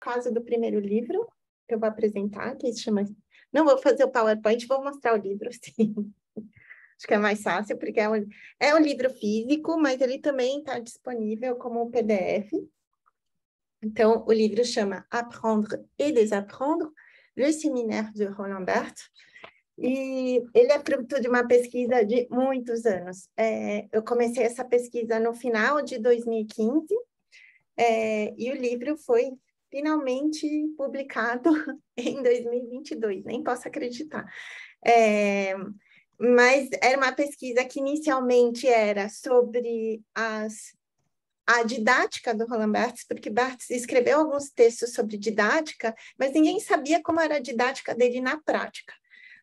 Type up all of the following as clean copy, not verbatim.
causa do primeiro livro que eu vou apresentar, que se chama... Não vou fazer o PowerPoint, vou mostrar o livro, sim. Acho que é mais fácil, porque é um livro físico, mas ele também está disponível como PDF. Então, o livro chama Apprendre et Désapprendre, le séminaire de Roland Barthes. E ele é fruto de uma pesquisa de muitos anos. Eu comecei essa pesquisa no final de 2015, e o livro foi finalmente publicado em 2022, nem posso acreditar. Mas era uma pesquisa que inicialmente era sobre a didática do Roland Barthes, porque Barthes escreveu alguns textos sobre didática, mas ninguém sabia como era a didática dele na prática.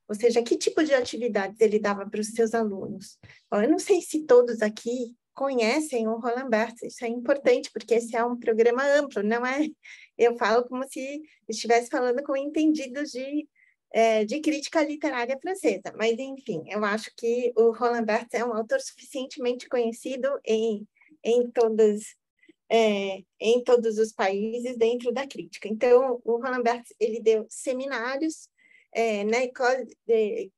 Ou seja, que tipo de atividades ele dava para os seus alunos. Bom, eu não sei se todos aqui conhecem o Roland Barthes, isso é importante, porque esse é um programa amplo, não é? Eu falo como se estivesse falando com entendidos de crítica literária francesa, mas, enfim, eu acho que o Roland Barthes é um autor suficientemente conhecido em todos os países dentro da crítica. Então, o Roland Barthes, ele deu seminários na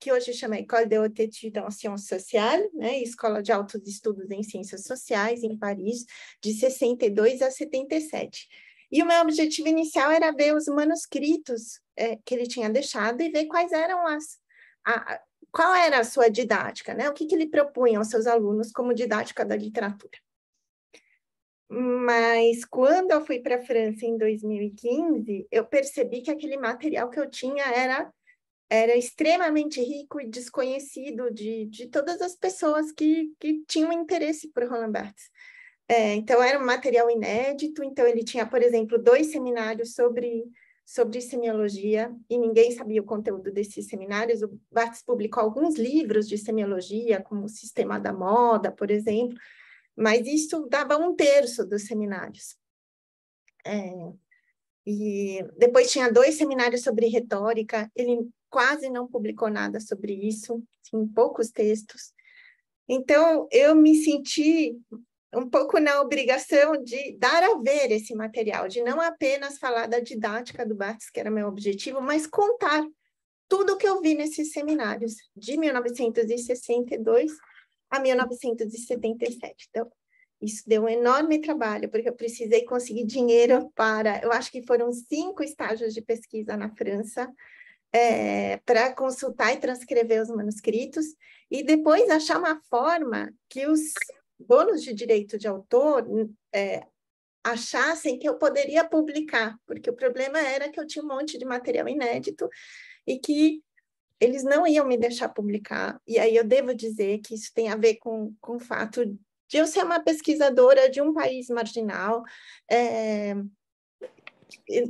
que hoje chama École de Haute Étude en Sciences Sociales, né, Escola de Altos Estudos em Ciências Sociais, em Paris, de 62 a 77. E o meu objetivo inicial era ver os manuscritos que ele tinha deixado e ver quais eram qual era a sua didática, né? O que ele propunha aos seus alunos como didática da literatura. Mas quando eu fui para a França em 2015, eu percebi que aquele material que eu tinha era extremamente rico e desconhecido de todas as pessoas que tinham interesse por Roland Barthes. Então, era um material inédito, então ele tinha, por exemplo, 2 seminários sobre semiologia, e ninguém sabia o conteúdo desses seminários. O Barthes publicou alguns livros de semiologia, como o Sistema da Moda, por exemplo, mas isso dava 1/3 dos seminários. E depois tinha 2 seminários sobre retórica, ele quase não publicou nada sobre isso, assim, poucos textos. Então, eu me senti um pouco na obrigação de dar a ver esse material, de não apenas falar da didática do Barthes, que era meu objetivo, mas contar tudo o que eu vi nesses seminários, de 1962 a 1977. Então, isso deu um enorme trabalho, porque eu precisei conseguir dinheiro eu acho que foram 5 estágios de pesquisa na França, para consultar e transcrever os manuscritos, e depois achar uma forma que os donos de direito de autor achassem que eu poderia publicar, porque o problema era que eu tinha um monte de material inédito e que eles não iam me deixar publicar. E aí eu devo dizer que isso tem a ver com o fato de eu ser uma pesquisadora de um país marginal,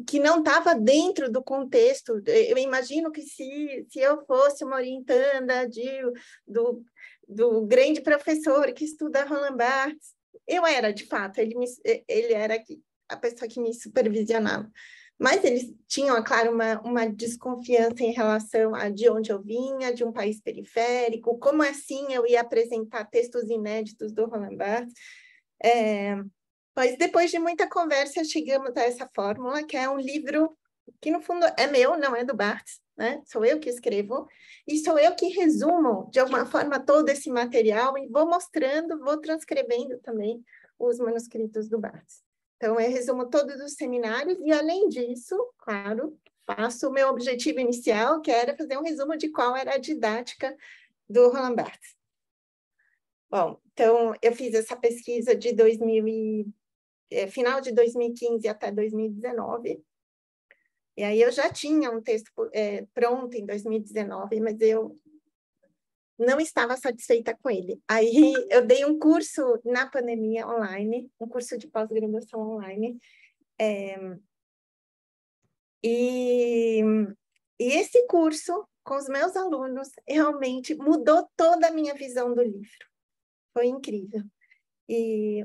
que não estava dentro do contexto. Eu imagino que se eu fosse uma orientanda do grande professor que estuda Roland Barthes, eu era, de fato, ele era a pessoa que me supervisionava. Mas eles tinham, é claro, uma desconfiança em relação a de onde eu vinha, de um país periférico, como assim eu ia apresentar textos inéditos do Roland Barthes. Mas depois de muita conversa, chegamos a essa fórmula, que é um livro que, no fundo, é meu, não é do Barthes, né? Sou eu que escrevo, e sou eu que resumo, de alguma forma, todo esse material, e vou mostrando, vou transcrevendo também os manuscritos do Barthes. Então, eu resumo todos os seminários, e, além disso, claro, faço o meu objetivo inicial, que era fazer um resumo de qual era a didática do Roland Barthes. Bom, então, eu fiz essa pesquisa de final de 2015 até 2019, e aí eu já tinha um texto pronto em 2019, mas eu não estava satisfeita com ele. Aí eu dei um curso na pandemia online, um curso de pós-graduação online, e esse curso, com os meus alunos, realmente mudou toda a minha visão do livro. Foi incrível.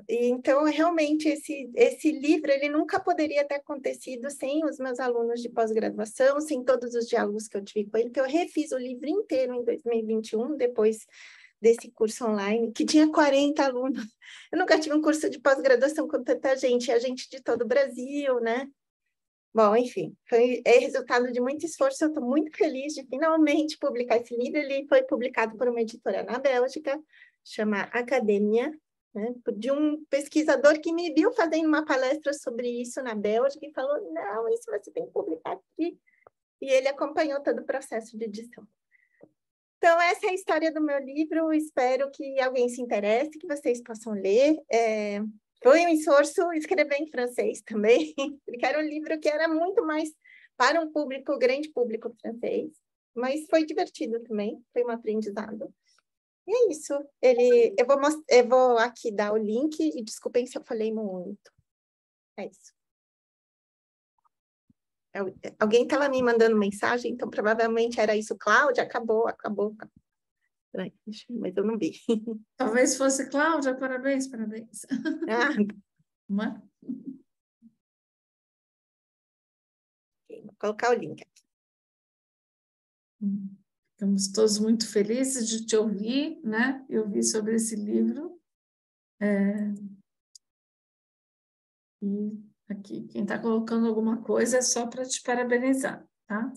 Então, realmente, esse livro ele nunca poderia ter acontecido sem os meus alunos de pós-graduação, sem todos os diálogos que eu tive com ele, que eu refiz o livro inteiro em 2021, depois desse curso online, que tinha 40 alunos. Eu nunca tive um curso de pós-graduação com tanta gente, a gente de todo o Brasil, né? Bom, enfim, é resultado de muito esforço. Eu estou muito feliz de finalmente publicar esse livro. Ele foi publicado por uma editora na Bélgica, chama Academia, né, de um pesquisador que me viu fazendo uma palestra sobre isso na Bélgica e falou, não, isso você tem que publicar aqui. E ele acompanhou todo o processo de edição. Então, essa é a história do meu livro. Espero que alguém se interesse, que vocês possam ler. Foi um esforço escrever em francês também, porque era um livro que era muito mais para um público, grande público francês, mas foi divertido também, foi um aprendizado. E é isso. Eu vou aqui dar o link e desculpem se eu falei muito. É isso. Alguém estava me mandando mensagem, então provavelmente era isso. Cláudia, acabou. Mas eu não vi. Talvez fosse Cláudia, parabéns. Ah, Não é? vou colocar o link aqui. Estamos todos muito felizes de te ouvir, né? E ouvir sobre esse livro. E aqui, quem está colocando alguma coisa é só para te parabenizar, tá?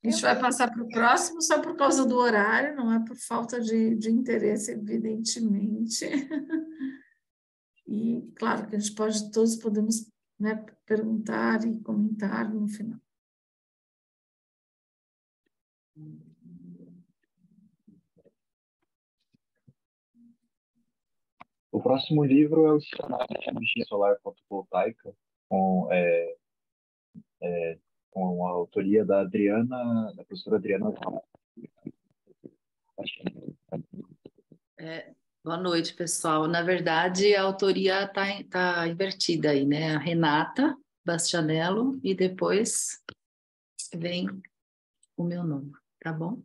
A gente vai passar para o próximo só por causa do horário, não é por falta de interesse, evidentemente. E, claro, que a gente todos podemos, né, perguntar e comentar no final. O próximo livro é o Dicionário de Energia Solar Fotovoltaica, com a autoria da professora Adriana. Boa noite, pessoal. Na verdade, a autoria tá invertida aí, né? A Renata Bastianello e depois vem o meu nome, tá bom?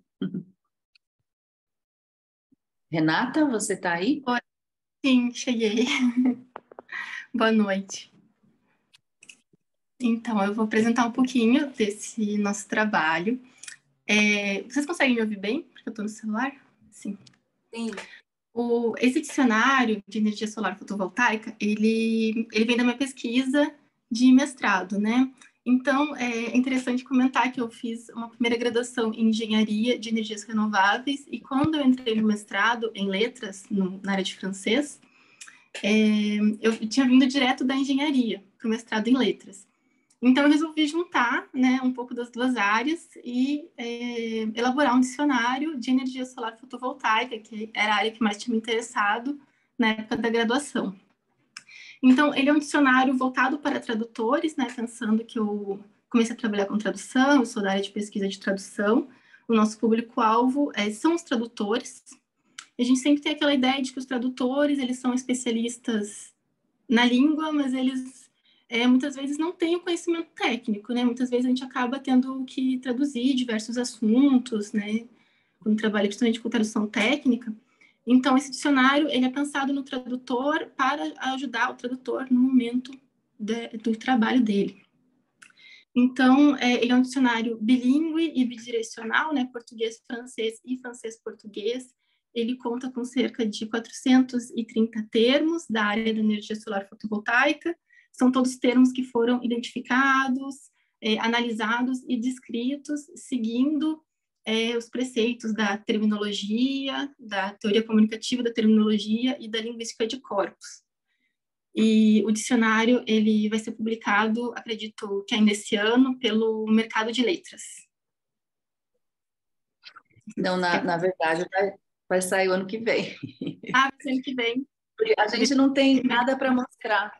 Renata, você está aí? Sim, cheguei. Boa noite. Então, eu vou apresentar um pouquinho desse nosso trabalho. Vocês conseguem me ouvir bem? Porque eu estou no celular? Sim. Sim. Esse dicionário de energia solar fotovoltaica, ele vem da minha pesquisa de mestrado, né? Então, é interessante comentar que eu fiz uma primeira graduação em engenharia de energias renováveis e quando eu entrei no mestrado em letras, na área de francês, eu tinha vindo direto da engenharia para o mestrado em letras. Então, eu resolvi juntar, né, um pouco das duas áreas e elaborar um dicionário de energia solar fotovoltaica, que era a área que mais tinha me interessado na época da graduação. Então, ele é um dicionário voltado para tradutores, né, pensando que eu comecei a trabalhar com tradução, eu sou da área de pesquisa de tradução, o nosso público-alvo são os tradutores. A gente sempre tem aquela ideia de que os tradutores, eles são especialistas na língua, mas eles muitas vezes não têm o conhecimento técnico, né? Muitas vezes a gente acaba tendo que traduzir diversos assuntos, né? Quando trabalha principalmente com tradução técnica. Então, esse dicionário, ele é pensado no tradutor para ajudar o tradutor no momento do trabalho dele. Então, ele é um dicionário bilíngue e bidirecional, né? Português-francês e francês-português. Ele conta com cerca de 430 termos da área da energia solar fotovoltaica. São todos termos que foram identificados, analisados e descritos, seguindo os preceitos da terminologia, da teoria comunicativa da terminologia e da linguística de corpos. E o dicionário ele vai ser publicado, acredito que ainda esse ano, pelo Mercado de Letras. Não, na verdade, vai sair o ano que vem. Ah, vai ser ano que vem. A gente não tem nada para mostrar.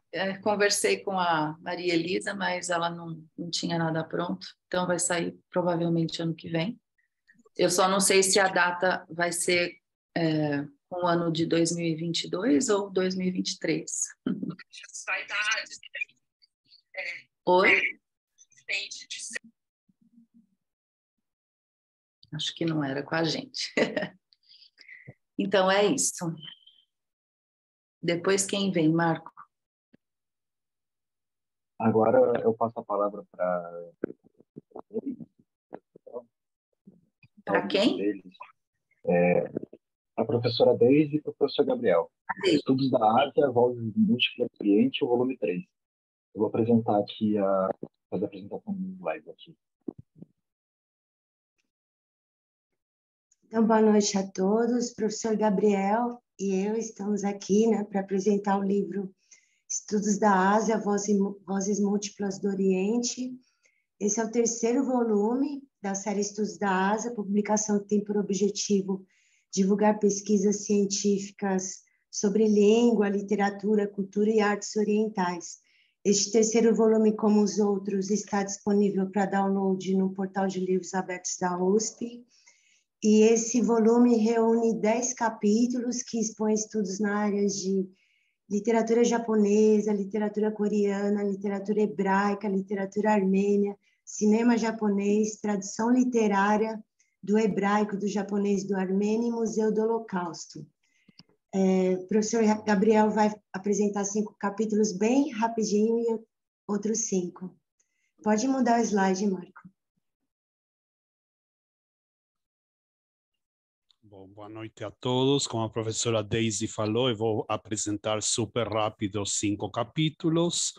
Conversei com a Maria Elisa, mas ela não tinha nada pronto, então vai sair provavelmente ano que vem. Eu só não sei se a data vai ser com o ano de 2022 ou 2023. Oi? Acho que não era com a gente. Então é isso. Depois quem vem, Marco? Agora eu passo a palavra para quem? A professora Deise e o professor Gabriel. Estudos da Ásia, Vozes Múltiplas do Oriente, o volume 3. Eu vou apresentar aqui a fazer a apresentação em live aqui. Então, boa noite a todos. O professor Gabriel e eu estamos aqui, né, para apresentar o livro Estudos da Ásia, Vozes Múltiplas do Oriente. Esse é o terceiro volume da série Estudos da Ásia, publicação que tem por objetivo divulgar pesquisas científicas sobre língua, literatura, cultura e artes orientais. Este terceiro volume, como os outros, está disponível para download no portal de livros abertos da USP. E esse volume reúne 10 capítulos que expõem estudos na área de literatura japonesa, literatura coreana, literatura hebraica, literatura armênia, cinema japonês, tradução literária do hebraico, do japonês, do armênio e Museu do Holocausto. O professor Gabriel vai apresentar 5 capítulos bem rapidinho e outros 5. Pode mudar o slide, Marco. Bom, boa noite a todos. Como a professora Daisy falou, eu vou apresentar super rápido 5 capítulos.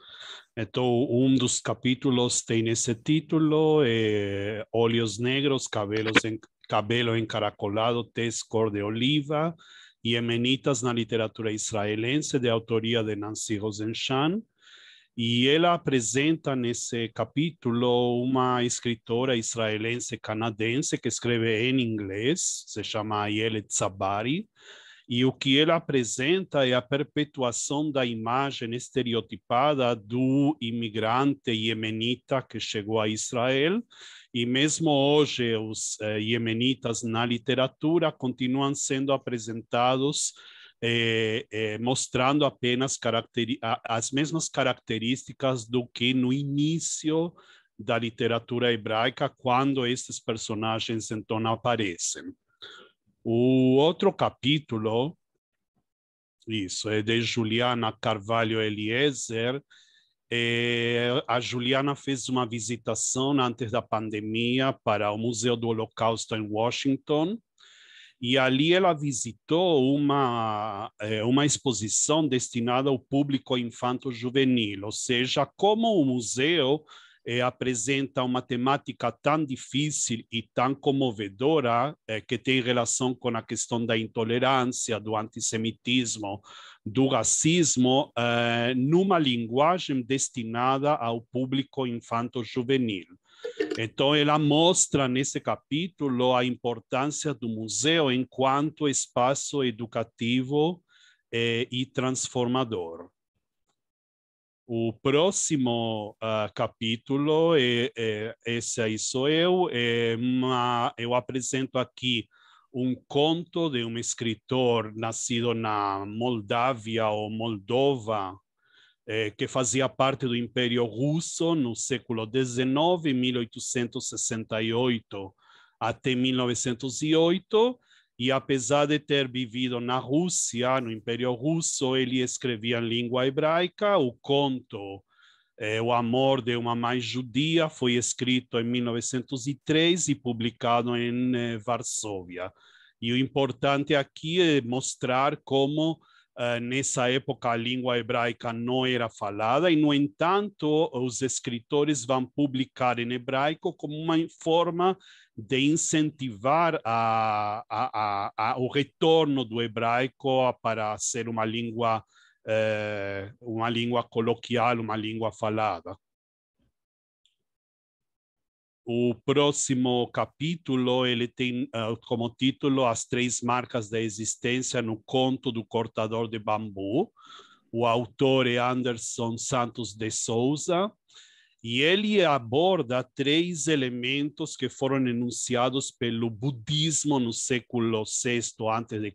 Então, dos capítulos tem esse título, Olhos Negros, Cabelo Encaracolado, Tez Cor de Oliva, Iemenitas na Literatura Israelense, de autoria de Nancy Rosenchan. E ela apresenta nesse capítulo uma escritora israelense canadense que escreve em inglês, se chama Ayelet Sabari, e o que ela apresenta é a perpetuação da imagem estereotipada do imigrante iemenita que chegou a Israel, e mesmo hoje os iemenitas na literatura continuam sendo apresentados mostrando apenas as mesmas características do que no início da literatura hebraica, quando esses personagens então aparecem. O outro capítulo, isso, é de Juliana Carvalho Eliezer. A Juliana fez uma visitação antes da pandemia para o Museu do Holocausto em Washington, e ali ela visitou uma exposição destinada ao público infanto-juvenil, ou seja, como o museu apresenta uma temática tão difícil e tão comovedora que tem relação com a questão da intolerância, do antissemitismo, do racismo, numa linguagem destinada ao público infanto-juvenil. Então, ela mostra nesse capítulo a importância do museu enquanto espaço educativo e transformador. O próximo capítulo, esse aí sou eu, eu apresento aqui um conto de um escritor nascido na Moldávia ou Moldova, que fazia parte do Império Russo no século XIX, 1868 até 1908, e apesar de ter vivido na Rússia, no Império Russo, ele escrevia em língua hebraica. O conto O Amor de uma Mãe Judia foi escrito em 1903 e publicado em Varsóvia. E o importante aqui é mostrar como nessa época a língua hebraica não era falada, e, no entanto, os escritores vão publicar em hebraico como uma forma de incentivar o retorno do hebraico para ser uma língua coloquial, uma língua falada. O próximo capítulo, ele tem como título As Três Marcas da Existência no Conto do Cortador de Bambu. O autor é Anderson Santos de Souza, e ele aborda 3 elementos que foram enunciados pelo budismo no século VI a.C.,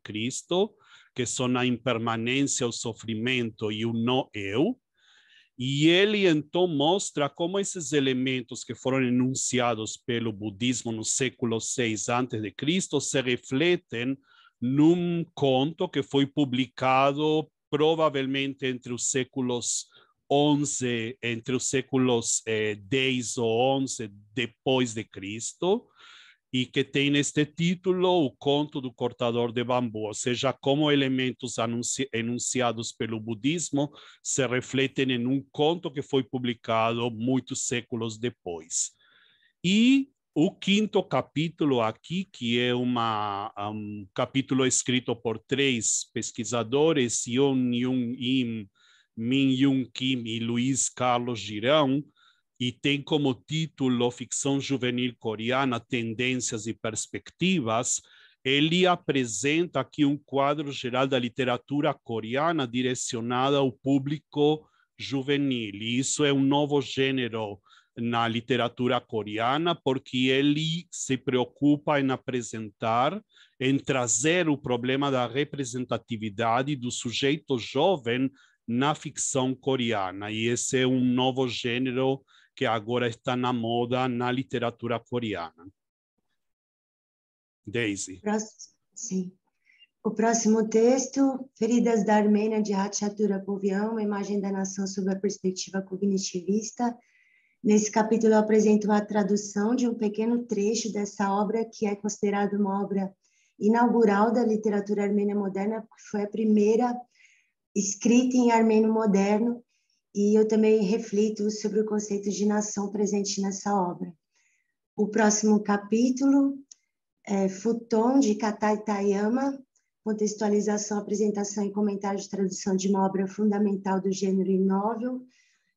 que são a impermanência, o sofrimento e o não-eu. E ele, então, mostra como esses elementos que foram enunciados pelo budismo no século VI a.C. se refletem num conto que foi publicado provavelmente entre os séculos 10 ou 11 depois de Cristo, e que tem este título o Conto do Cortador de Bambu, ou seja, como elementos enunciados pelo budismo se refletem em um conto que foi publicado muitos séculos depois. E o quinto capítulo aqui, que é um capítulo escrito por 3 pesquisadores, Yeon-Young Im, Min-Young Kim e Luiz Carlos Girão, e tem como título Ficção Juvenil Coreana, Tendências e Perspectivas. Ele apresenta aqui um quadro geral da literatura coreana direcionada ao público juvenil. E isso é um novo gênero na literatura coreana, porque ele se preocupa em apresentar, em trazer o problema da representatividade do sujeito jovem na ficção coreana. E esse é um novo gênero que agora está na moda na literatura coreana. Daisy. Sim. O próximo texto, Feridas da Armênia, de Hatchatura Povian, uma imagem da nação sob a perspectiva cognitivista. Nesse capítulo eu apresento a tradução de um pequeno trecho dessa obra, que é considerada uma obra inaugural da literatura armênia moderna, porque foi a primeira escrita em armênio moderno, e eu também reflito sobre o conceito de nação presente nessa obra. O próximo capítulo é Futon, de Katai Tayama, contextualização, apresentação e comentário de tradução de uma obra fundamental do gênero novel.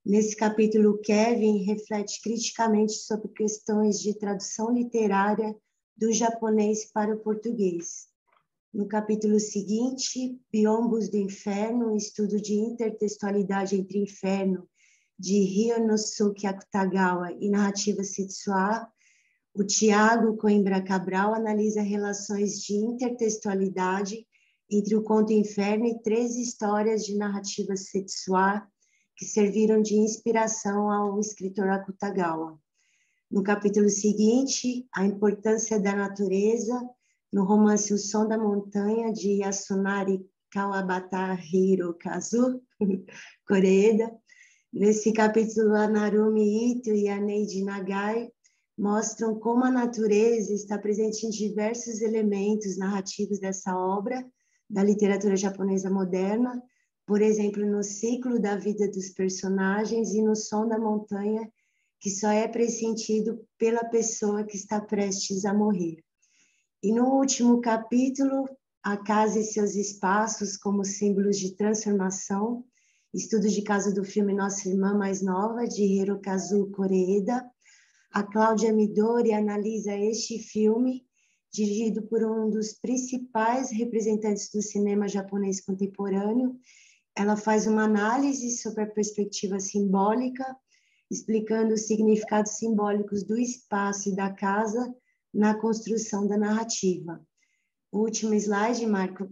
Nesse capítulo, Kevin reflete criticamente sobre questões de tradução literária do japonês para o português. No capítulo seguinte, Biombos do Inferno, um estudo de intertextualidade entre inferno, de Ryonosuke Akutagawa e narrativa Setsua, o Tiago Coimbra Cabral analisa relações de intertextualidade entre o conto Inferno e 3 histórias de narrativa Setsua que serviram de inspiração ao escritor Akutagawa. No capítulo seguinte, a importância da natureza, no romance O Som da Montanha, de Yasunari Kawabata Hirokazu, Koreeda. Nesse capítulo, a Narumi Ito e a Neide Nagai mostram como a natureza está presente em diversos elementos narrativos dessa obra, da literatura japonesa moderna, por exemplo, no ciclo da vida dos personagens e no som da montanha, que só é pressentido pela pessoa que está prestes a morrer. E no último capítulo, a casa e seus espaços como símbolos de transformação, estudo de caso do filme Nossa Irmã Mais Nova, de Hirokazu Koreeda. A Cláudia Midori analisa este filme, dirigido por um dos principais representantes do cinema japonês contemporâneo. Ela faz uma análise sobre a perspectiva simbólica, explicando os significados simbólicos do espaço e da casa na construção da narrativa. O último slide, Marco,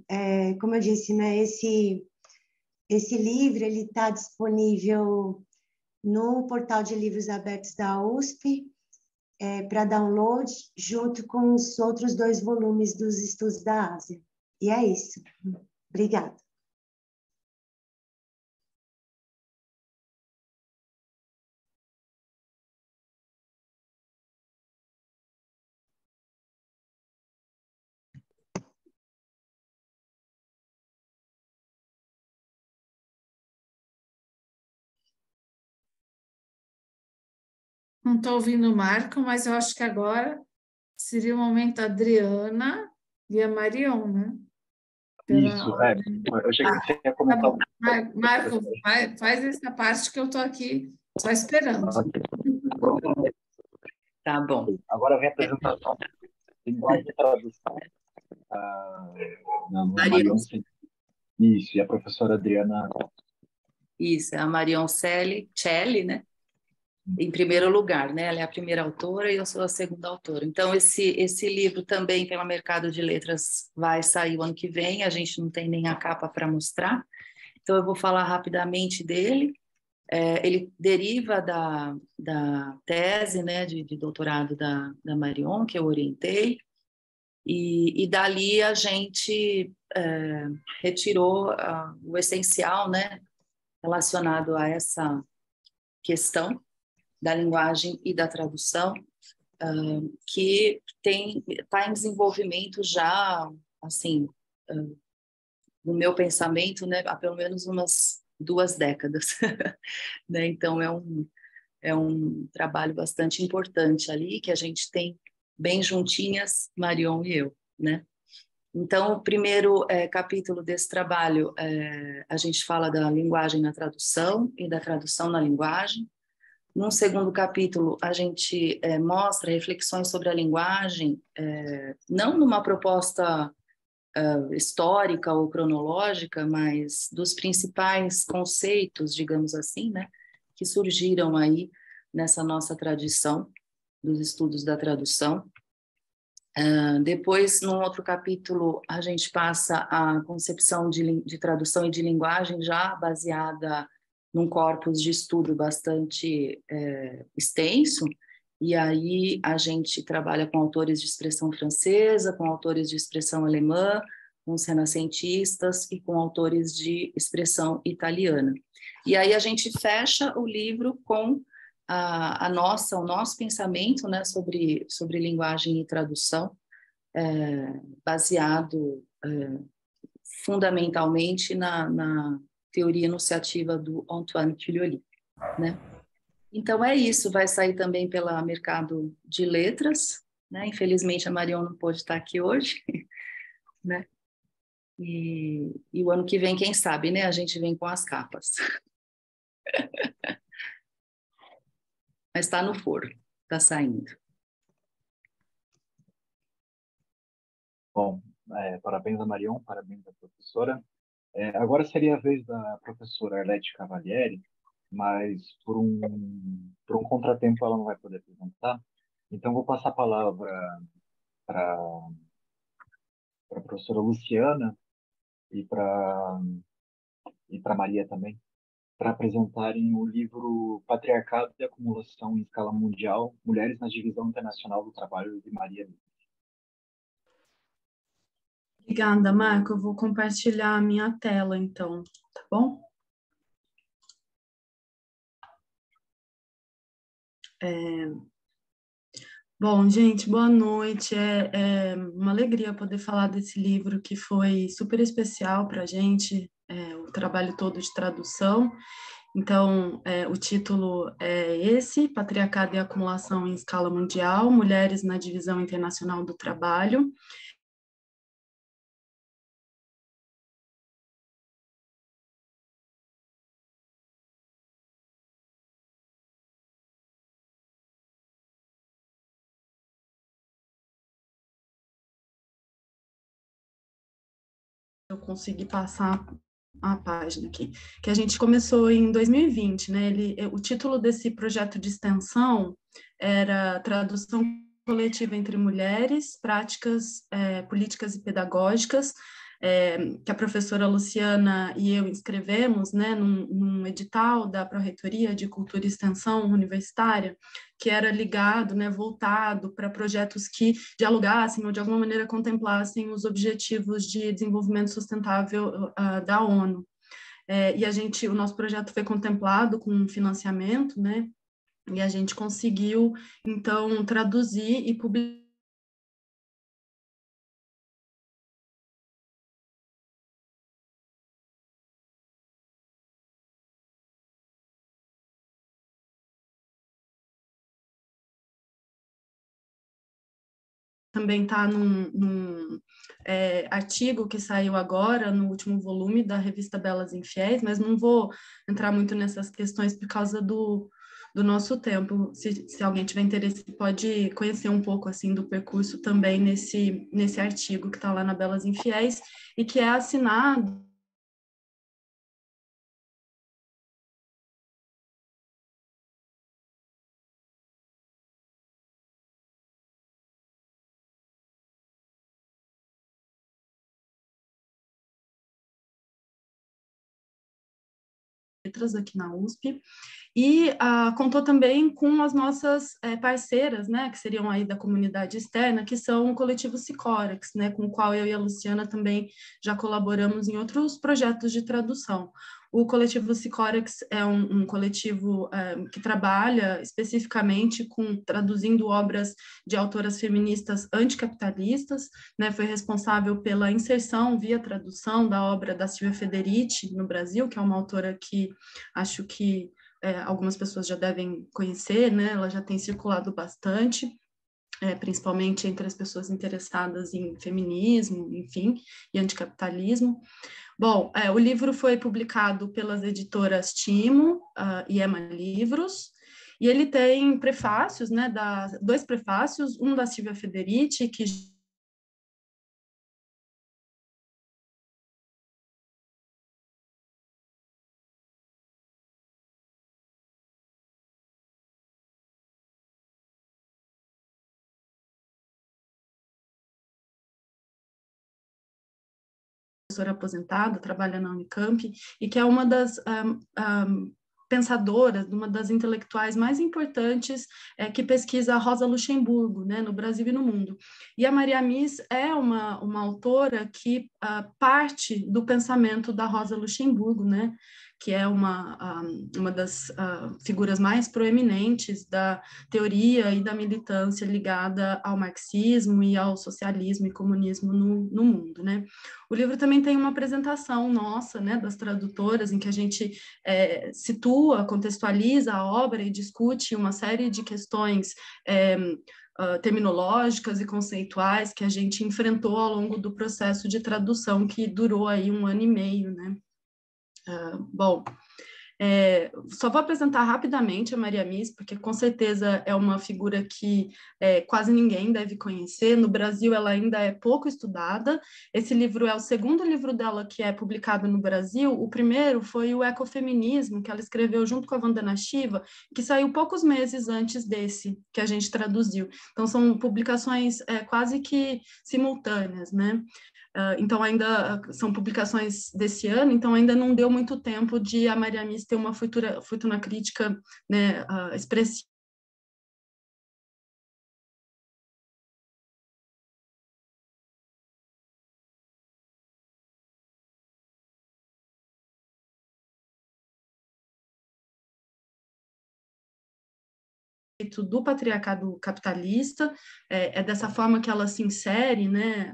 como eu disse, né, esse livro está disponível no portal de livros abertos da USP, para download, junto com os outros 2 volumes dos Estudos da Ásia. E é isso. Obrigada. Não estou ouvindo o Marco, mas eu acho que agora seria o momento da Adriana e a Marion, né? Isso, eu cheguei a comentar. Tá bom. Marco, faz essa parte que eu estou aqui só esperando. Tá bom. Agora vem a apresentação. Linguagem de tradução. Marion. Isso, e a professora Adriana. Isso, é a Marion Celli, né? Em primeiro lugar, né? Ela é a primeira autora e eu sou a segunda autora. Então, esse livro também, pelo Mercado de Letras, vai sair o ano que vem. A gente não tem nem a capa para mostrar. Então, eu vou falar rapidamente dele. Ele deriva da tese, né, de doutorado da Marion, que eu orientei. E dali a gente retirou o essencial, né, relacionado a essa questão da linguagem e da tradução que está em desenvolvimento já, assim, no meu pensamento, né, há pelo menos umas 2 décadas. Né? Então, é um trabalho bastante importante ali, que a gente tem bem juntinhas, Marion e eu, né? Então, o primeiro capítulo desse trabalho, a gente fala da linguagem na tradução e da tradução na linguagem. Num segundo capítulo, a gente mostra reflexões sobre a linguagem, não numa proposta histórica ou cronológica, mas dos principais conceitos, digamos assim, né, que surgiram aí nessa nossa tradição dos estudos da tradução. Depois, num outro capítulo, a gente passa a concepção de tradução e de linguagem já baseada num corpus de estudo bastante extenso, e aí a gente trabalha com autores de expressão francesa, com autores de expressão alemã, com os renascentistas e com autores de expressão italiana. E aí a gente fecha o livro com o nosso pensamento, né, sobre linguagem e tradução, baseado fundamentalmente na teoria enunciativa do Antoine Culioli, né? Então é isso, vai sair também pelo mercado de letras, né? Infelizmente a Marion não pôde estar aqui hoje, né? E o ano que vem, quem sabe, né? A gente vem com as capas. Mas está no forno, está saindo. Bom, parabéns a Marion, parabéns à professora. Agora seria a vez da professora Arlete Cavalieri, mas por um contratempo ela não vai poder apresentar. Então, vou passar a palavra para a professora Luciana e para Maria também, para apresentarem o livro Patriarcado e Acumulação em Escala Mundial, Mulheres na Divisão Internacional do Trabalho, de Maria. Obrigada, Marco. Eu vou compartilhar a minha tela, então, tá bom? Bom, gente, boa noite. É uma alegria poder falar desse livro que foi super especial para a gente, o trabalho todo de tradução. Então, o título é esse, Patriarcado e Acumulação em Escala Mundial, Mulheres na Divisão Internacional do Trabalho. Eu consegui passar a página aqui, que a gente começou em 2020, né? O título desse projeto de extensão era Tradução Coletiva entre Mulheres, Práticas Políticas e Pedagógicas, que a professora Luciana e eu escrevemos, né, num edital da Pró-Reitoria de Cultura e Extensão Universitária, que era ligado, né, voltado para projetos que dialogassem ou de alguma maneira contemplassem os objetivos de desenvolvimento sustentável da ONU. E o nosso projeto foi contemplado com financiamento, né, e a gente conseguiu, então, traduzir e publicar também está num artigo que saiu agora, no último volume da revista Belas Infiéis, mas não vou entrar muito nessas questões por causa do nosso tempo. Se alguém tiver interesse, pode conhecer um pouco assim do percurso também nesse artigo que está lá na Belas Infiéis e que é assinado letras aqui na USP, e contou também com as nossas parceiras, né, que seriam aí da comunidade externa, que são o coletivo Sicorex, né, com o qual eu e a Luciana também já colaboramos em outros projetos de tradução. O coletivo Sicorex é um coletivo que trabalha especificamente com traduzindo obras de autoras feministas anticapitalistas, né? Foi responsável pela inserção via tradução da obra da Silvia Federici no Brasil, que é uma autora que acho que algumas pessoas já devem conhecer, né? Ela já tem circulado bastante, principalmente entre as pessoas interessadas em feminismo, enfim, e anticapitalismo. Bom, o livro foi publicado pelas editoras Timo e Ema Livros, e ele tem prefácios, né, dois prefácios, um da Silvia Federici, que professora aposentada, trabalha na Unicamp, e que é uma das pensadoras, uma das intelectuais mais importantes que pesquisa a Rosa Luxemburgo, né, no Brasil e no mundo. E a Maria Mies é uma autora que parte do pensamento da Rosa Luxemburgo, né, que é uma das figuras mais proeminentes da teoria e da militância ligada ao marxismo e ao socialismo e comunismo no mundo, né. O livro também tem uma apresentação nossa, né, das tradutoras, em que a gente situa, contextualiza a obra e discute uma série de questões terminológicas e conceituais que a gente enfrentou ao longo do processo de tradução, que durou aí 1 ano e meio, né? Bom, só vou apresentar rapidamente a Maria Mies, porque com certeza é uma figura que quase ninguém deve conhecer. No Brasil, ela ainda é pouco estudada. Esse livro é o segundo livro dela que é publicado no Brasil. O primeiro foi o Ecofeminismo, que ela escreveu junto com a Vandana Shiva, que saiu poucos meses antes desse, que a gente traduziu. Então, são publicações quase que simultâneas, né? Então, ainda são publicações desse ano, então ainda não deu muito tempo de a Maria Mies ter uma fortuna crítica, né, expressiva. Do patriarcado capitalista, dessa forma que ela se insere, né,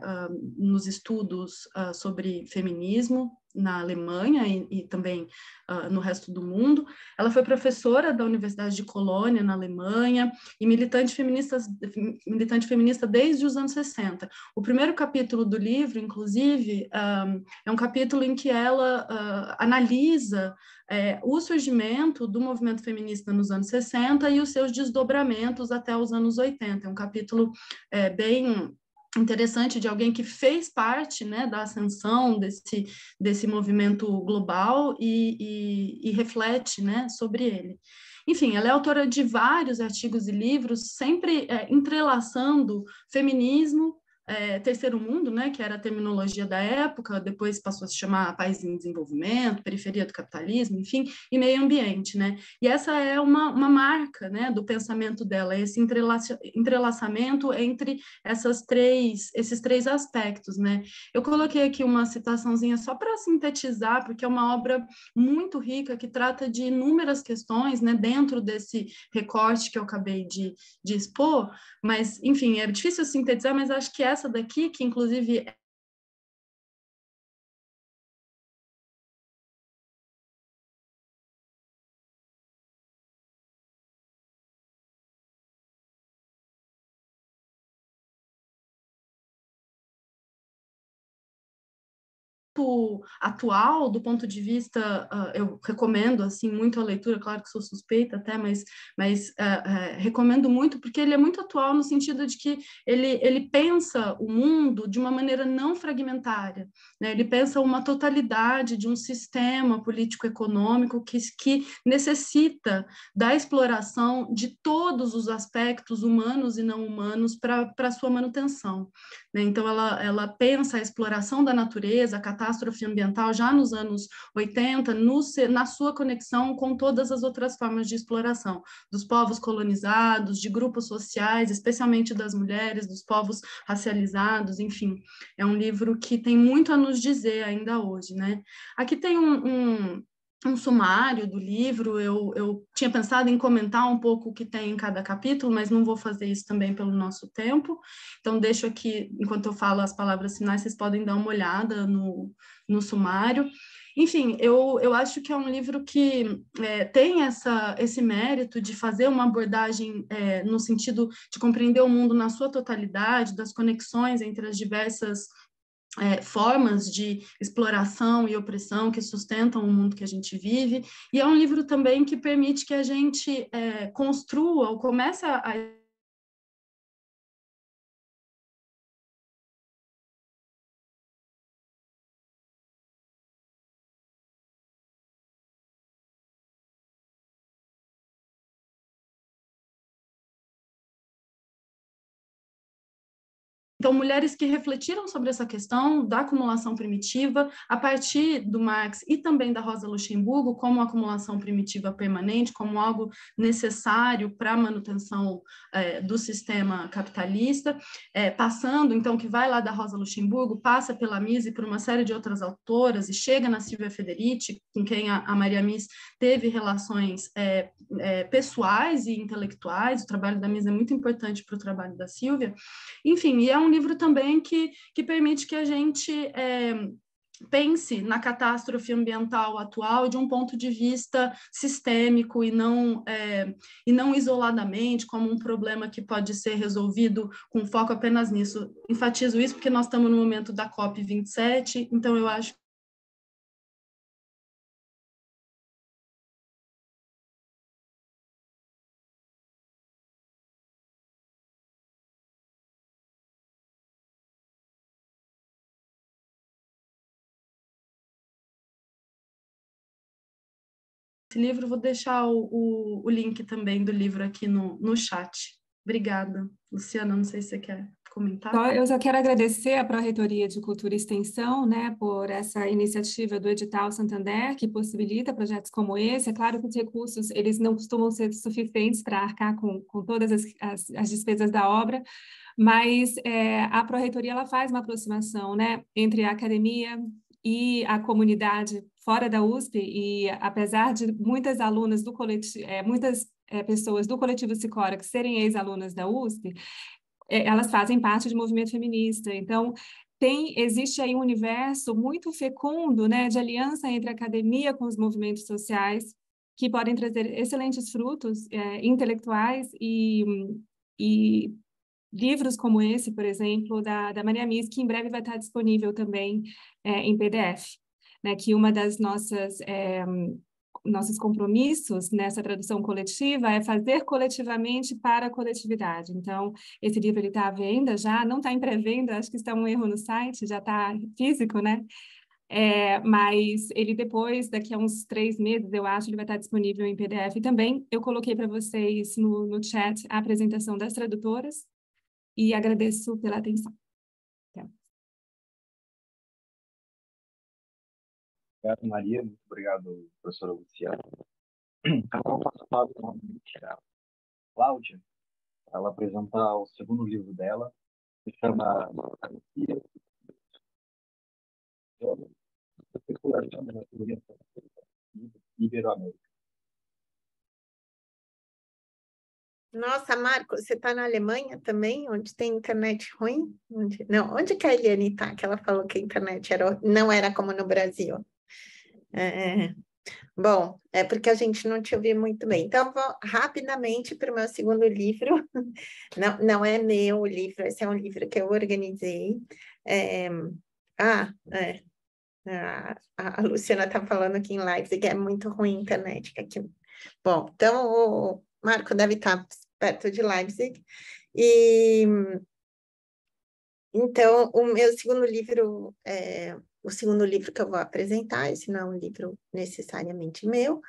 nos estudos sobre feminismo na Alemanha e também no resto do mundo. Ela foi professora da Universidade de Colônia, na Alemanha, e militante feminista desde os anos 60. O primeiro capítulo do livro, inclusive, é um capítulo em que ela analisa o surgimento do movimento feminista nos anos 60 e os seus desdobramentos até os anos 80. É um capítulo bem interessante de alguém que fez parte, né, da ascensão desse movimento global e reflete, né, sobre ele. Enfim, ela é autora de vários artigos e livros, sempre entrelaçando feminismo, terceiro mundo, né, que era a terminologia da época, depois passou a se chamar país em desenvolvimento, periferia do capitalismo, enfim, e meio ambiente, né, e essa é uma marca, né, do pensamento dela, esse entrelaçamento entre esses três aspectos, né. Eu coloquei aqui uma citaçãozinha só para sintetizar, porque é uma obra muito rica, que trata de inúmeras questões, né, dentro desse recorte que eu acabei de expor, mas, enfim, é difícil sintetizar, mas acho que essa daqui, que inclusive atual, do ponto de vista, eu recomendo assim muito a leitura, claro que sou suspeita até, mas recomendo muito, porque ele é muito atual no sentido de que ele pensa o mundo de uma maneira não fragmentária, né? Ele pensa uma totalidade de um sistema político-econômico que necessita da exploração de todos os aspectos humanos e não humanos para sua manutenção, né? Então, ela pensa a exploração da natureza, a catástrofe ambiental já nos anos 80, na sua conexão com todas as outras formas de exploração, dos povos colonizados, de grupos sociais, especialmente das mulheres, dos povos racializados, enfim. É um livro que tem muito a nos dizer ainda hoje, né? Aqui tem um sumário do livro. Eu tinha pensado em comentar um pouco o que tem em cada capítulo, mas não vou fazer isso também pelo nosso tempo. Então, deixo aqui, enquanto eu falo as palavras finais, vocês podem dar uma olhada no sumário. Enfim, eu acho que é um livro que tem esse mérito de fazer uma abordagem no sentido de compreender o mundo na sua totalidade, das conexões entre as diversas formas de exploração e opressão que sustentam o mundo que a gente vive, e é um livro também que permite que a gente construa ou comece a Então, mulheres que refletiram sobre essa questão da acumulação primitiva a partir do Marx e também da Rosa Luxemburgo como acumulação primitiva permanente, como algo necessário para a manutenção do sistema capitalista, passando, então, que vai lá da Rosa Luxemburgo, passa pela Mies e por uma série de outras autoras e chega na Silvia Federici, com quem a Maria Mies teve relações pessoais e intelectuais. O trabalho da Mies é muito importante para o trabalho da Silvia. Enfim, e é um livro também que permite que a gente pense na catástrofe ambiental atual de um ponto de vista sistêmico e não isoladamente, como um problema que pode ser resolvido com foco apenas nisso. Enfatizo isso porque nós estamos no momento da COP27, então eu acho esse livro, vou deixar o link também do livro aqui no chat. Obrigada. Luciana, não sei se você quer comentar. Eu só quero agradecer à Pró-Reitoria de Cultura e Extensão, né, por essa iniciativa do Edital Santander, que possibilita projetos como esse. É claro que os recursos, eles não costumam ser suficientes para arcar com todas as despesas da obra, mas a Pró-Reitoria ela faz uma aproximação, né, entre a academia e a comunidade fora da USP, e apesar de muitas alunas do coletivo, pessoas do coletivo Sicora serem ex-alunas da USP, elas fazem parte do movimento feminista. Então, existe aí um universo muito fecundo, né, de aliança entre a academia com os movimentos sociais, que podem trazer excelentes frutos intelectuais e livros como esse, por exemplo, da Maria Mies, que em breve vai estar disponível também em PDF, né, que uma das nossos compromissos nessa tradução coletiva é fazer coletivamente para a coletividade. Então, esse livro está à venda já, não está em pré-venda, acho que está um erro no site, já está físico, né? Mas ele depois, daqui a uns 3 meses, eu acho, ele vai estar disponível em PDF também. Eu coloquei para vocês no chat a apresentação das tradutoras e agradeço pela atenção. Obrigado, Maria. Muito obrigado, professora Luciana. Agora eu passo a palavra para a Cláudia, para ela apresentar o segundo livro dela, que se chama Especulação da Teoria Ibero-América. Nossa, Marco, você está na Alemanha também, onde tem internet ruim? Onde que a Eliane está? Que ela falou que a internet não era como no Brasil. Bom, é porque a gente não te ouviu muito bem. Então, vou rapidamente para o meu segundo livro. Não é meu livro, esse é um livro que eu organizei. A Luciana está falando aqui em Leipzig que é muito ruim a internet aqui. Bom, então o Marco deve estar perto de Leipzig. Então, o meu segundo livro o segundo livro que eu vou apresentar, esse não é um livro necessariamente meu,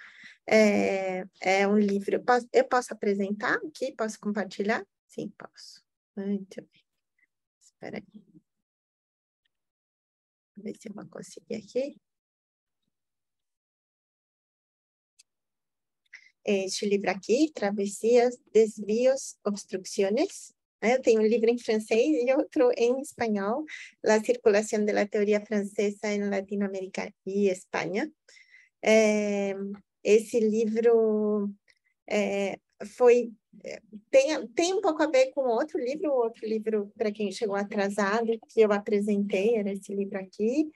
é um livro... Eu posso apresentar aqui? Posso compartilhar? Sim, posso. Muito bem. Espera aí. Vou ver se eu vou conseguir aqui. Este livro aqui, Travessias, Desvios, Obstrucciones. Eu tenho um livro em francês e outro em espanhol, La circulación de la teoría francesa en Latinoamérica y España. Esse livro tem um pouco a ver com outro livro para quem chegou atrasado, que eu apresentei, era esse livro aqui,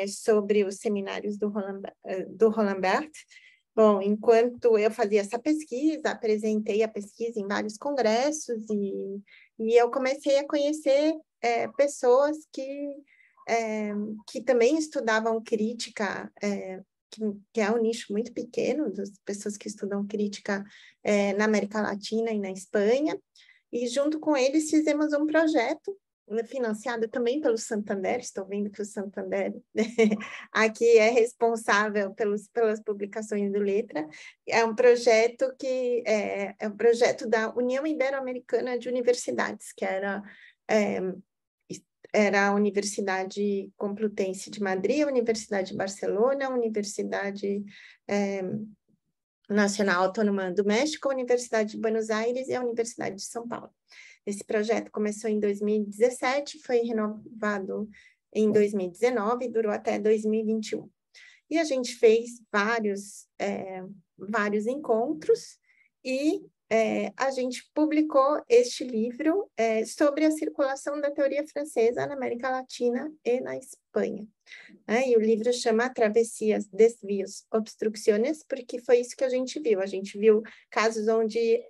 sobre os seminários do Roland Barthes. Bom, enquanto eu fazia essa pesquisa, apresentei a pesquisa em vários congressos e eu comecei a conhecer pessoas que também estudavam crítica, que é um nicho muito pequeno, das pessoas que estudam crítica na América Latina e na Espanha, e junto com eles fizemos um projeto financiado também pelo Santander. Estou vendo que o Santander aqui é responsável pelas publicações do Letra. É um projeto que é um projeto da União Ibero-Americana de Universidades, que era a Universidade Complutense de Madrid, a Universidade de Barcelona, a Universidade Nacional Autônoma do México, a Universidade de Buenos Aires e a Universidade de São Paulo. Esse projeto começou em 2017, foi renovado em 2019 e durou até 2021. E a gente fez vários encontros e a gente publicou este livro sobre a circulação da teoria francesa na América Latina e na Espanha. E o livro chama Travessias, Desvios, Obstrucciones, porque foi isso que a gente viu. A gente viu casos onde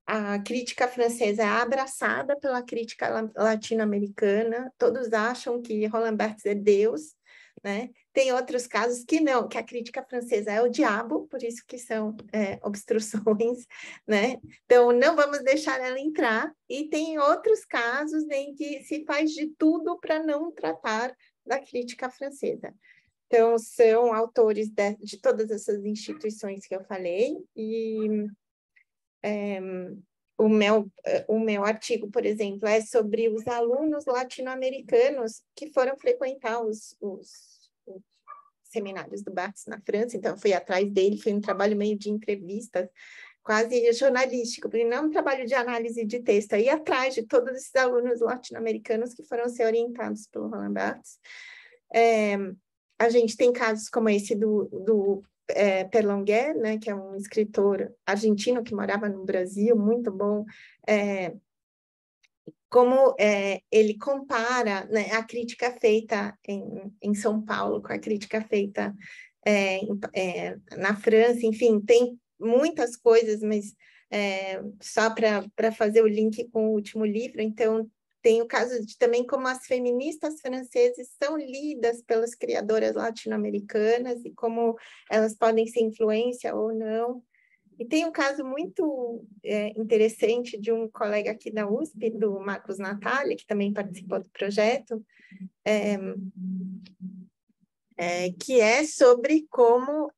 a crítica francesa é abraçada pela crítica latino-americana, todos acham que Roland Barthes é Deus, né? Tem outros casos que não, que a crítica francesa é o diabo, por isso que são obstruções, né? Então, não vamos deixar ela entrar. E tem outros casos em que se faz de tudo para não tratar da crítica francesa. Então, são autores de todas essas instituições que eu falei, e o meu artigo, por exemplo, é sobre os alunos latino-americanos que foram frequentar os seminários do Barthes na França. Então, eu fui atrás dele, foi um trabalho meio de entrevistas, quase jornalístico, porque não é um trabalho de análise de texto, aí atrás de todos esses alunos latino-americanos que foram ser orientados pelo Roland Barthes. A gente tem casos como esse do Perlonguer, né, que é um escritor argentino que morava no Brasil, muito bom, como ele compara, né, a crítica feita em São Paulo com a crítica feita na França. Enfim, tem muitas coisas, mas só para fazer o link com o último livro. Então, tem o caso de também como as feministas francesas são lidas pelas criadoras latino-americanas e como elas podem ser influência ou não. E tem um caso muito interessante de um colega aqui da USP, do Marcos Natali, que também participou do projeto, que é sobre como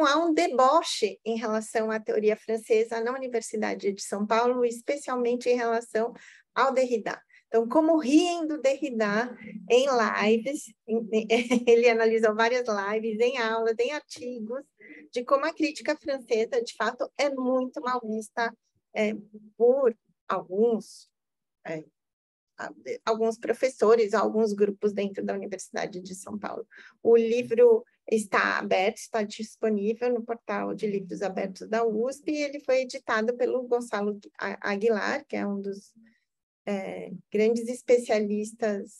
há um deboche em relação à teoria francesa na Universidade de São Paulo, especialmente em relação ao Derrida. Então, como riem do Derrida em lives, ele analisou várias lives, em aulas, em artigos, de como a crítica francesa, de fato, é muito mal vista por alguns professores, alguns grupos dentro da Universidade de São Paulo. O livro está aberto, está disponível no portal de livros abertos da USP, e ele foi editado pelo Gonçalo Aguilar, que é um dos grandes especialistas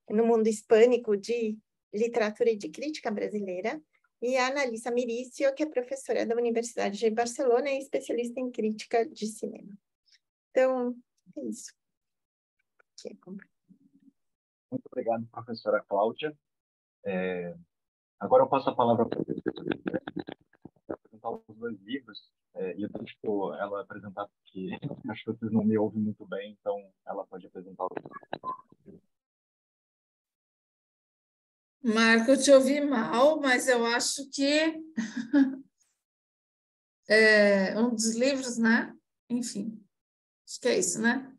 no mundo hispânico de literatura e de crítica brasileira, e a Analisa Mirício, que é professora da Universidade de Barcelona e especialista em crítica de cinema. Então, é isso. Muito obrigado, professora Cláudia. Agora eu passo a palavra para apresentar os dois livros, e eu deixo ela apresentar, porque acho que vocês não me ouvem muito bem, então ela pode apresentar os livros. Marco, eu te ouvi mal, mas eu acho que é um dos livros, né? Enfim, acho que é isso, né?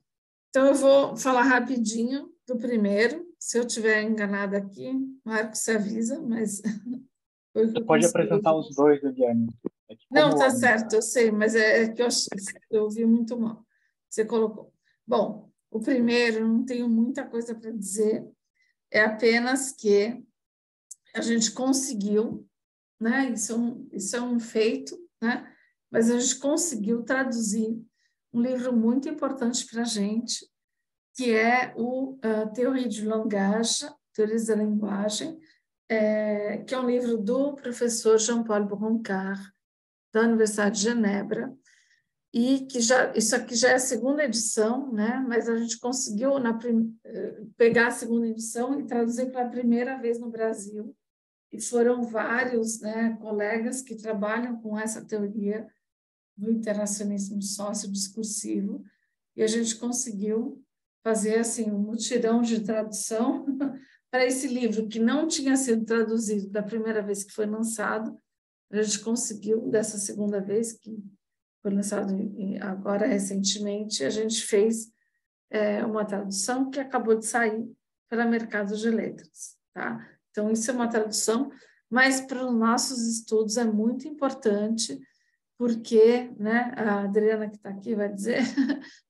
Então, eu vou falar rapidinho do primeiro. Se eu estiver enganada aqui, Marco se avisa, mas... Você pode apresentar os dois, Eliane. Não, tá certo, eu sei, mas é que eu ouvi muito mal. Você colocou. Bom, o primeiro, não tenho muita coisa para dizer, é apenas que a gente conseguiu né? Isso é um feito, né? Mas a gente conseguiu traduzir um livro muito importante para a gente, que é o Théorie du langage, Teorias da Linguagem, que é um livro do professor Jean-Paul Broncard, da Universidade de Genebra, e que isso aqui já é a segunda edição, né? Mas a gente conseguiu pegar a segunda edição e traduzir pela primeira vez no Brasil, e foram vários, né, colegas que trabalham com essa teoria do interacionismo sociodiscursivo, e a gente conseguiu fazer assim um mutirão de tradução para esse livro que não tinha sido traduzido da primeira vez que foi lançado. A gente conseguiu, dessa segunda vez, que foi lançado agora recentemente, a gente fez uma tradução que acabou de sair pela Mercado de Letras, tá? Então, isso é uma tradução, mas para os nossos estudos é muito importante, porque, né, a Adriana que está aqui vai dizer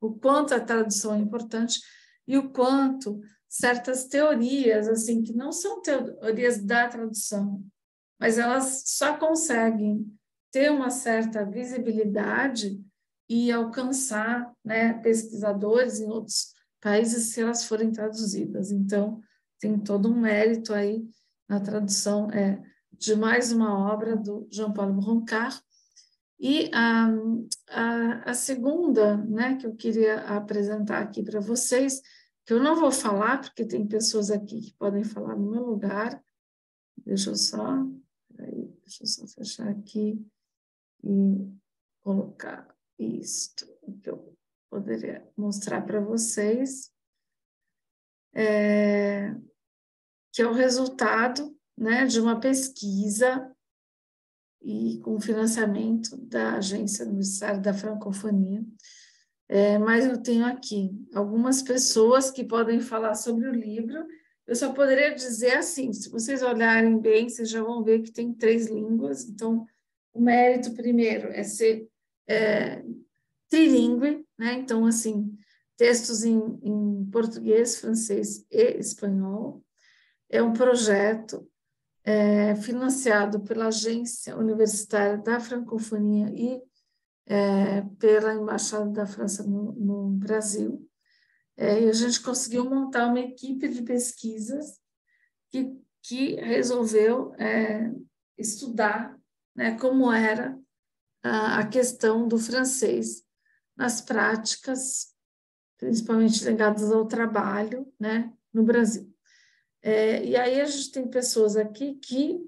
o quanto a tradução é importante e o quanto certas teorias, assim, que não são teorias da tradução, mas elas só conseguem ter uma certa visibilidade e alcançar, né, pesquisadores em outros países se elas forem traduzidas. Então, tem todo um mérito aí na tradução de mais uma obra do Jean-Paul Broncard. E a segunda, né, que eu queria apresentar aqui para vocês, que eu não vou falar, porque tem pessoas aqui que podem falar no meu lugar. Deixa eu só fechar aqui e colocar isto, que eu poderia mostrar para vocês, que é o resultado, né, de uma pesquisa e com financiamento da Agência Universitária da Francofonia. Mas eu tenho aqui algumas pessoas que podem falar sobre o livro. Eu só poderia dizer assim, se vocês olharem bem, vocês já vão ver que tem 3 línguas. Então, o mérito primeiro é ser trilingue, né? Então, assim, textos em português, francês e espanhol. É um projeto financiado pela Agência Universitária da Francofonia e pela Embaixada da França no Brasil. E a gente conseguiu montar uma equipe de pesquisas que resolveu estudar, né, como era a questão do francês nas práticas, principalmente ligadas ao trabalho, né, no Brasil. E aí a gente tem pessoas aqui que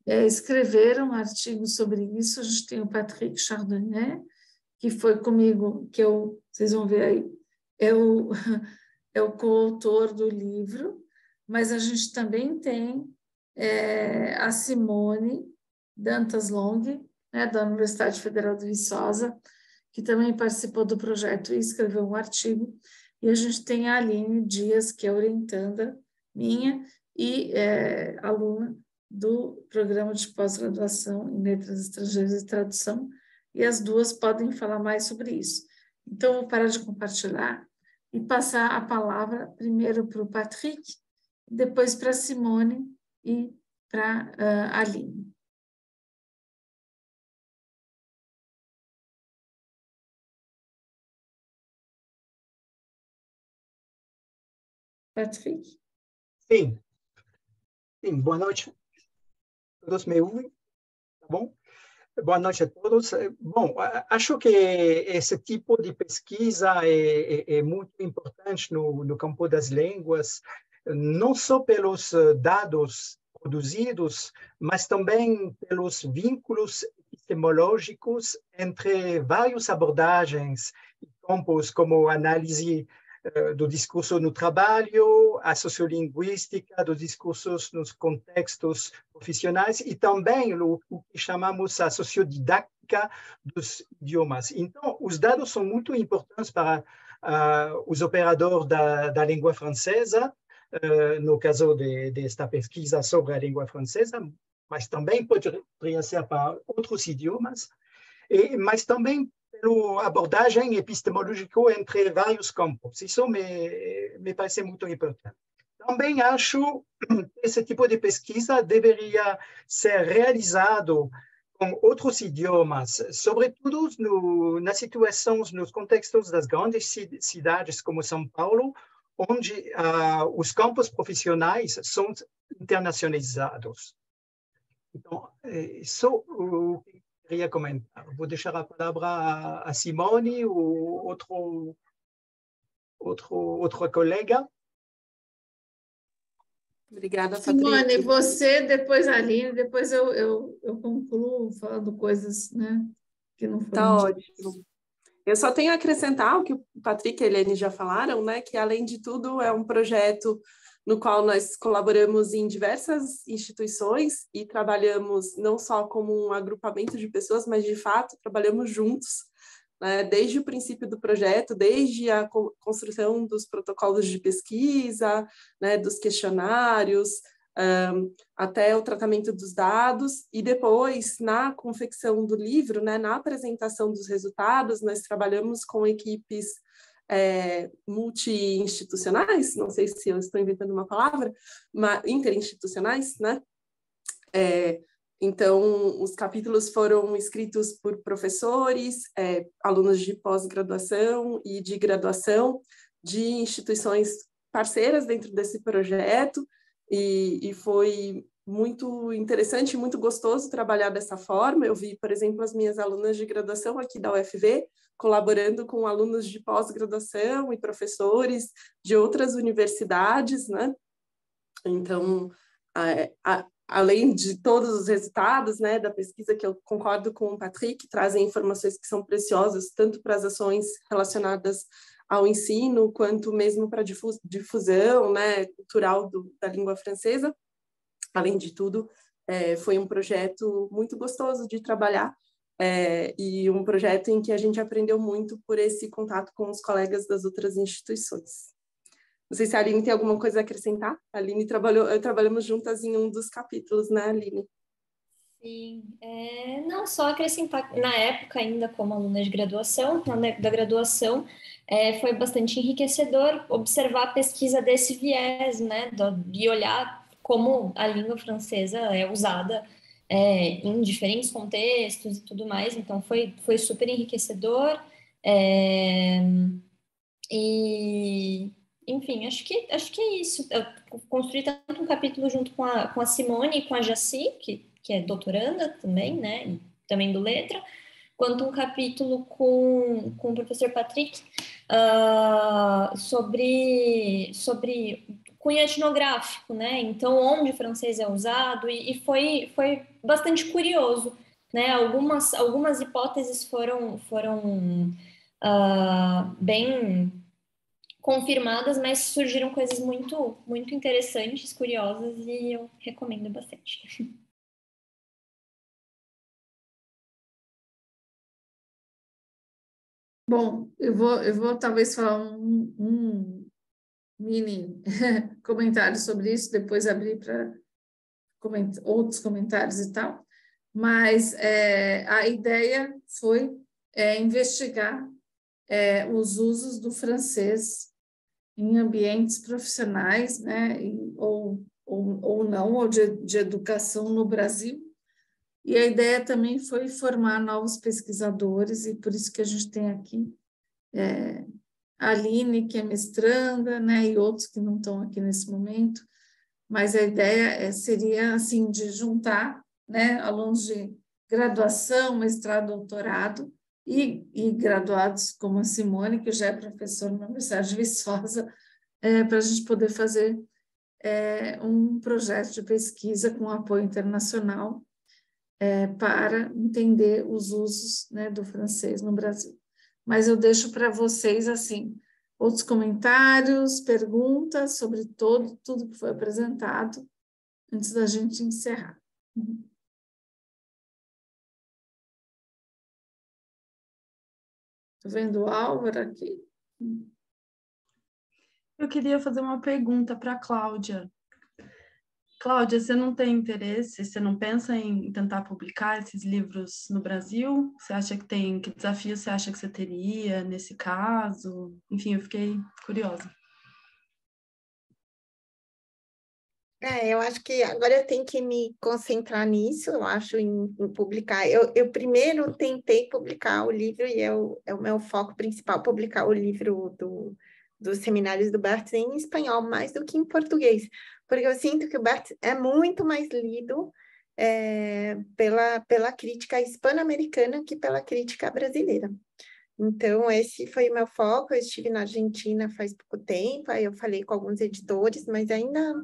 escreveram artigos sobre isso. A gente tem o Patrick Chardonnay, que foi comigo, vocês vão ver aí, é o coautor do livro, mas a gente também tem a Simone Dantas Long, né, da Universidade Federal de Viçosa, que também participou do projeto e escreveu um artigo, e a gente tem a Aline Dias, que é orientanda minha e aluna do programa de pós-graduação em Letras Estrangeiras e Tradução, e as duas podem falar mais sobre isso. Então, vou parar de compartilhar e passar a palavra primeiro para o Patrick, depois para a Simone e para a Aline. Patrick? Sim. Sim, boa noite. Todos me ouvem? Tá bom? Boa noite a todos. Bom, acho que esse tipo de pesquisa é muito importante no campo das línguas, não só pelos dados produzidos, mas também pelos vínculos epistemológicos entre várias abordagens e campos, como análise do discurso no trabalho, a sociolinguística dos discursos nos contextos profissionais e também o que chamamos a sociodidática dos idiomas. Então, os dados são muito importantes para os operadores da língua francesa, no caso desta pesquisa sobre a língua francesa, mas também poderia ser para outros idiomas, mas também pela abordagem epistemológica entre vários campos. Isso me parece muito importante. também acho que esse tipo de pesquisa deveria ser realizado com outros idiomas, sobretudo nas situações, nos contextos das grandes cidades como São Paulo, onde os campos profissionais são internacionalizados. Então, isso eu queria comentar. Vou deixar a palavra a Simone ou outro colega. Obrigada, Simone, Patrick. você, depois a Aline, depois eu concluo falando coisas, né, que não foram Tá ótimo. Eu só tenho a acrescentar o que o Patrick e a Helene já falaram, né, que além de tudo é um projeto no qual nós colaboramos em diversas instituições e trabalhamos não só como um agrupamento de pessoas, mas de fato trabalhamos juntos, né, desde o princípio do projeto, desde a construção dos protocolos de pesquisa, né, dos questionários, até o tratamento dos dados, e depois, na confecção do livro, né, na apresentação dos resultados, nós trabalhamos com equipes multi-institucionais, não sei se eu estou inventando uma palavra, mas interinstitucionais, né? Então, os capítulos foram escritos por professores, alunos de pós-graduação e de graduação de instituições parceiras dentro desse projeto, e foi muito interessante e muito gostoso trabalhar dessa forma. Eu vi, por exemplo, as minhas alunas de graduação aqui da UFV colaborando com alunos de pós-graduação e professores de outras universidades, né? Então, além de todos os resultados, né, da pesquisa, que eu concordo com o Patrick, trazem informações que são preciosas tanto para as ações relacionadas ao ensino, quanto mesmo para a difusão, né, cultural da língua francesa. Além de tudo, foi um projeto muito gostoso de trabalhar, e um projeto em que a gente aprendeu muito por esse contato com os colegas das outras instituições. Não sei se a Aline tem alguma coisa a acrescentar. A Aline trabalhamos juntas em um dos capítulos, né, Aline? Sim, não só acrescentar, na época ainda como aluna de graduação, da graduação, foi bastante enriquecedor observar a pesquisa desse viés, né, de olhar como a língua francesa é usada em diferentes contextos e tudo mais, então foi super enriquecedor, e, enfim, acho que é isso. Eu construí tanto um capítulo junto com a Simone e com a Jaci, que é doutoranda também, né, e também do Letra, quanto um capítulo com o professor Patrick sobre cunho etnográfico, né, então onde o francês é usado, e foi bastante curioso, né, algumas hipóteses foram bem confirmadas, mas surgiram coisas muito, muito interessantes, curiosas, e eu recomendo bastante. Bom, eu vou talvez falar um mini comentário sobre isso, depois abrir para outros comentários e tal, mas a ideia foi investigar os usos do francês em ambientes profissionais, né, ou não, ou de educação no Brasil. E a ideia também foi formar novos pesquisadores, e por isso que a gente tem aqui a Aline, que é mestranda, né, e outros que não estão aqui nesse momento, mas a ideia seria, assim, de juntar, né, alunos de graduação, mestrado, doutorado, e graduados como a Simone, que já é professora na Universidade de Viçosa, para a gente poder fazer um projeto de pesquisa com apoio internacional para entender os usos, né, do francês no Brasil. Mas eu deixo para vocês, assim, outros comentários, perguntas sobre tudo que foi apresentado, antes da gente encerrar. Estou vendo o Álvaro aqui. Eu queria fazer uma pergunta para a Cláudia. Cláudia, você não tem interesse, você não pensa em tentar publicar esses livros no Brasil? Você acha que desafio você acha que você teria nesse caso? Enfim, eu fiquei curiosa. Eu acho que agora eu tenho que me concentrar nisso, eu acho, em publicar. Eu primeiro tentei publicar o livro, e é o meu foco principal, publicar o livro dos seminários do Barthes em espanhol, mais do que em português, porque eu sinto que o Barthes é muito mais lido pela crítica hispano-americana que pela crítica brasileira. Então, esse foi o meu foco. Eu estive na Argentina faz pouco tempo, aí eu falei com alguns editores, mas ainda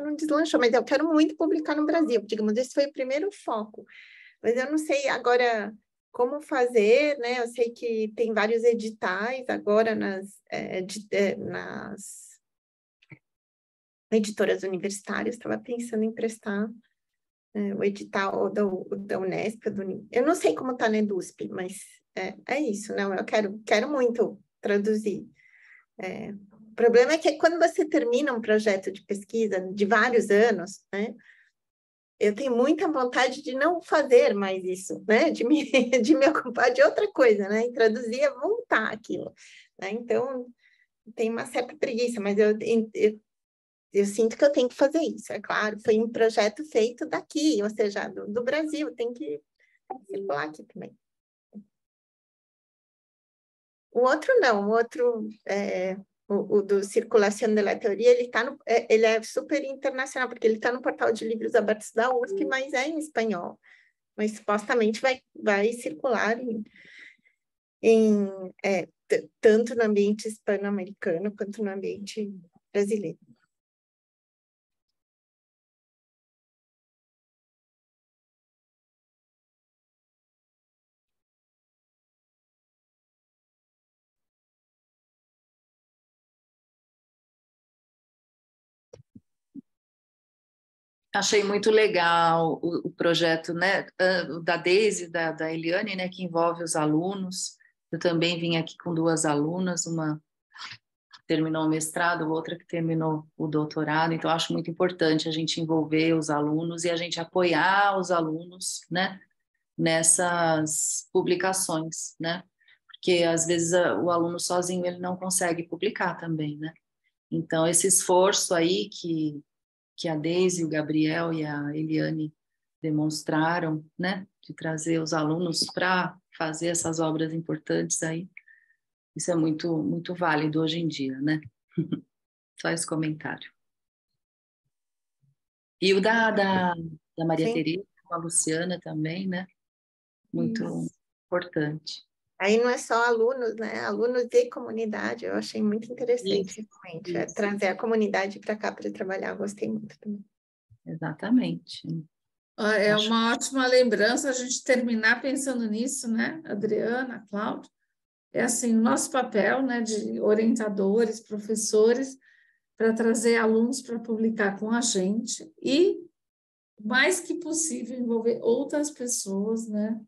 não deslanchou, mas eu quero muito publicar no Brasil, digamos, esse foi o primeiro foco. Mas eu não sei agora como fazer, né? Eu sei que tem vários editais agora nas editoras universitárias, estava pensando em prestar o edital da Unesp, eu não sei como está na EDUSP, mas é isso, não, eu quero muito traduzir. O problema é que quando você termina um projeto de pesquisa de vários anos, né, eu tenho muita vontade de não fazer mais isso, né, de me ocupar de outra coisa, né, e traduzir é voltar aquilo, né, então tem uma certa preguiça, mas eu sinto que eu tenho que fazer isso, é claro, foi um projeto feito daqui, ou seja, do Brasil, tem que circular aqui também. O outro não, o do Circulação da Teoria, ele é super internacional, porque ele está no portal de livros abertos da USP, mas é em espanhol, mas supostamente vai circular tanto no ambiente hispano-americano quanto no ambiente brasileiro. Achei muito legal o projeto, né, da Deise, da Eliane, né, que envolve os alunos. Eu também vim aqui com 2 alunas, uma que terminou o mestrado, outra que terminou o doutorado. Então, acho muito importante a gente envolver os alunos e a gente apoiar os alunos, né, nessas publicações, né, porque às vezes o aluno sozinho ele não consegue publicar também, né. Então, esse esforço aí que a Deise, o Gabriel e a Eliane demonstraram, né, de trazer os alunos para fazer essas obras importantes aí, isso é muito, muito válido hoje em dia, né? Só esse comentário. E o da Maria Tereza, com a Luciana também, né? Muito importante. Aí não é só alunos, né? Alunos e comunidade, eu achei muito interessante, realmente. Trazer a comunidade para cá para trabalhar, eu gostei muito também. Exatamente. É uma ótima lembrança a gente terminar pensando nisso, né, Adriana, Cláudio? É assim, o nosso papel, né, de orientadores, professores, para trazer alunos para publicar com a gente e, mais que possível, envolver outras pessoas, né,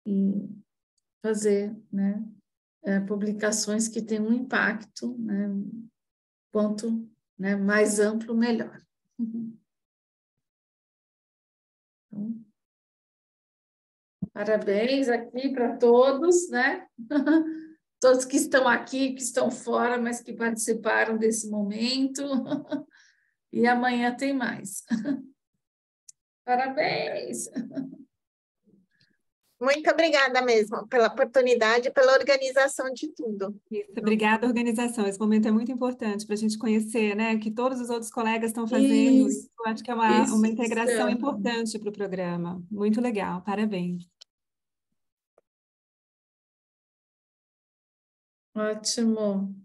e fazer, né, publicações que tenham um impacto, né, quanto, né, mais amplo, melhor. Então, parabéns aqui para todos, né? Todos que estão aqui, que estão fora, mas que participaram desse momento. E amanhã tem mais. Parabéns! Muito obrigada mesmo pela oportunidade, pela organização de tudo. Isso, obrigada, organização. Esse momento é muito importante para a gente conhecer, né, que todos os outros colegas estão fazendo. Isso, eu acho que é uma integração importante para o programa. Muito legal, parabéns. Ótimo.